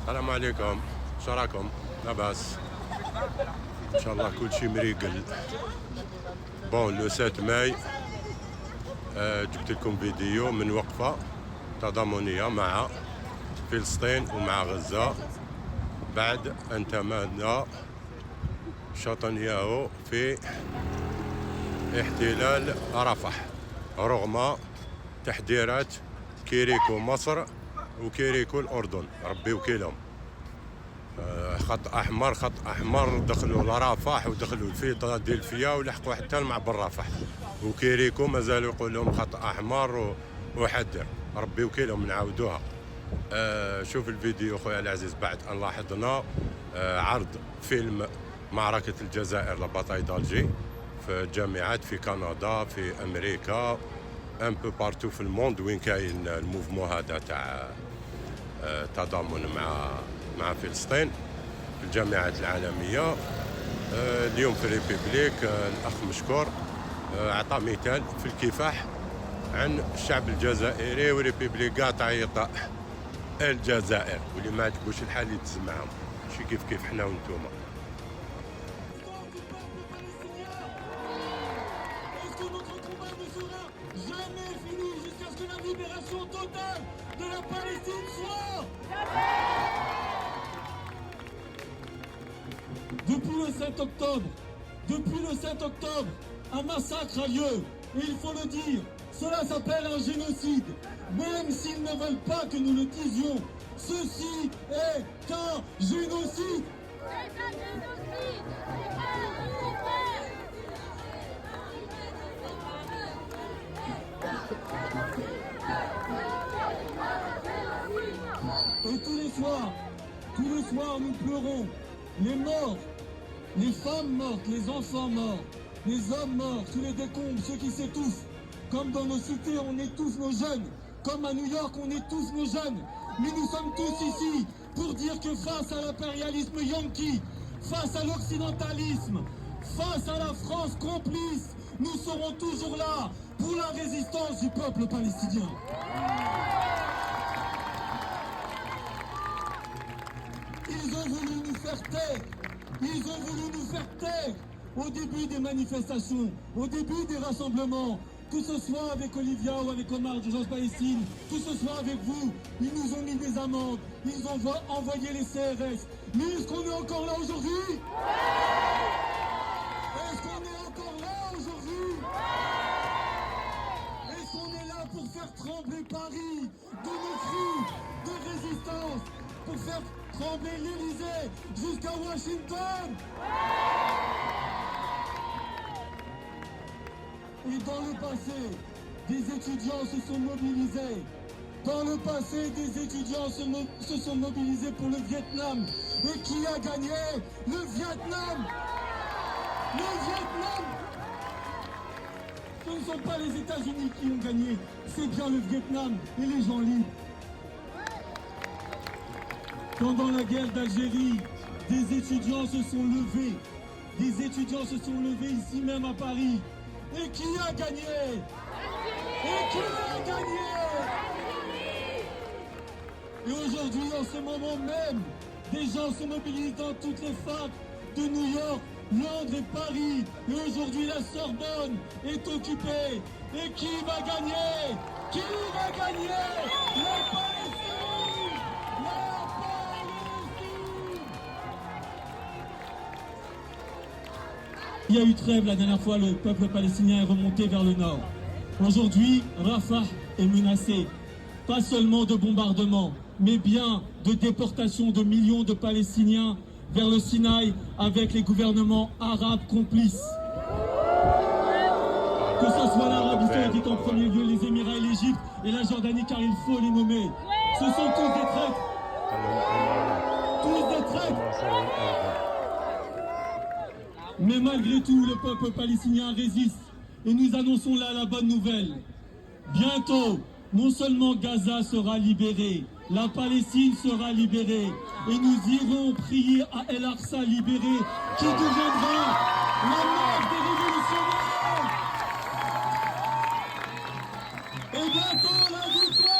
السلام عليكم، شو راكم؟ لاباس؟ ان شاء الله كل شيء مريقل. بون لو 7 ماي جبت لكم فيديو من وقفة تضامنية مع فلسطين ومع غزة بعد أن تمادى شطنياهو في احتلال رفح رغم تحذيرات كيريكو مصر وكيريكو الأردن، ربي وكيلهم. خط أحمر دخلوا لرفح ودخلوا لفيلادلفيا ولحقوا حتى المعبر رفح، وكيريكو مازالوا يقول لهم خط أحمر وحذر، ربي وكيلهم نعاودوها. شوف الفيديو خويا العزيز. بعد أن لاحظنا عرض فيلم معركة الجزائر لبطاي دالجي في الجامعات في كندا في أمريكا ان بو بارتو في الموند وين كاين الموفمون هذا تاع تضامن مع فلسطين في الجامعات العالمية. اليوم في الريبوبليك الأخ مشكور أعطى مثال في الكفاح عن الشعب الجزائري، والريبوبليك كاع تعيط الجزائر، واللي ما عجبوش الحال يتز معاهم، ماشي كيف حنا وانتوما. Depuis le 7 octobre, un massacre a lieu, et il faut le dire, cela s'appelle un génocide. Même s'ils ne veulent pas que nous le disions, ceci est un génocide. Et tous les soirs, nous pleurons les morts, les femmes mortes, les enfants morts, les hommes morts sous les décombres, ceux qui s'étouffent. Comme dans nos cités, on étouffe nos jeunes. Comme à New York, on étouffe nos jeunes. Mais nous sommes tous ici pour dire que face à l'impérialisme yankee, face à l'occidentalisme, face à la France complice, nous serons toujours là pour la résistance du peuple palestinien. Ils ont voulu nous faire taire. Ils ont voulu nous faire taire au début des manifestations, au début des rassemblements, que ce soit avec Olivia ou avec Omar d'Urgence Palestine, que ce soit avec vous. Ils nous ont mis des amendes, ils ont envoyé les CRS. Mais est-ce qu'on est encore là aujourd'hui? Est-ce qu'on est encore là aujourd'hui? Est-ce qu'on est là pour faire trembler Paris de nos cris de résistance, pour faire trembler l'Élysée jusqu'à Washington? Et dans le passé, des étudiants se sont mobilisés. Dans le passé, des étudiants se sont mobilisés pour le Vietnam. Et qui a gagné? Le Vietnam! Le Vietnam! Ce ne sont pas les États-Unis qui ont gagné, c'est bien le Vietnam et les gens libres. Pendant la guerre d'Algérie, des étudiants se sont levés. Des étudiants se sont levés ici même à Paris. Et qui a gagné? Et qui a gagné? Et aujourd'hui, en ce moment même, des gens se mobilisent dans toutes les facs de New York, Londres et Paris. Et aujourd'hui, la Sorbonne est occupée. Et qui va gagner? Qui va gagner? La Palestine! La Palestine! Il y a eu trêve la dernière fois, le peuple palestinien est remonté vers le nord. Aujourd'hui, Rafah est menacé, pas seulement de bombardements, mais bien de déportation de millions de Palestiniens vers le Sinaï avec les gouvernements arabes complices. Que ce soit l'Arabie Saoudite en premier lieu, les Émirats et l'Égypte et la Jordanie, car il faut les nommer. Ce sont tous des traîtres. Tous des traîtres. Mais malgré tout, le peuple palestinien résiste. Et nous annonçons là la bonne nouvelle. Bientôt, non seulement Gaza sera libéré, la Palestine sera libérée. Et nous irons prier à El Aqsa libéré, qui deviendra la mère des révolutionnaires. Et bientôt la victoire.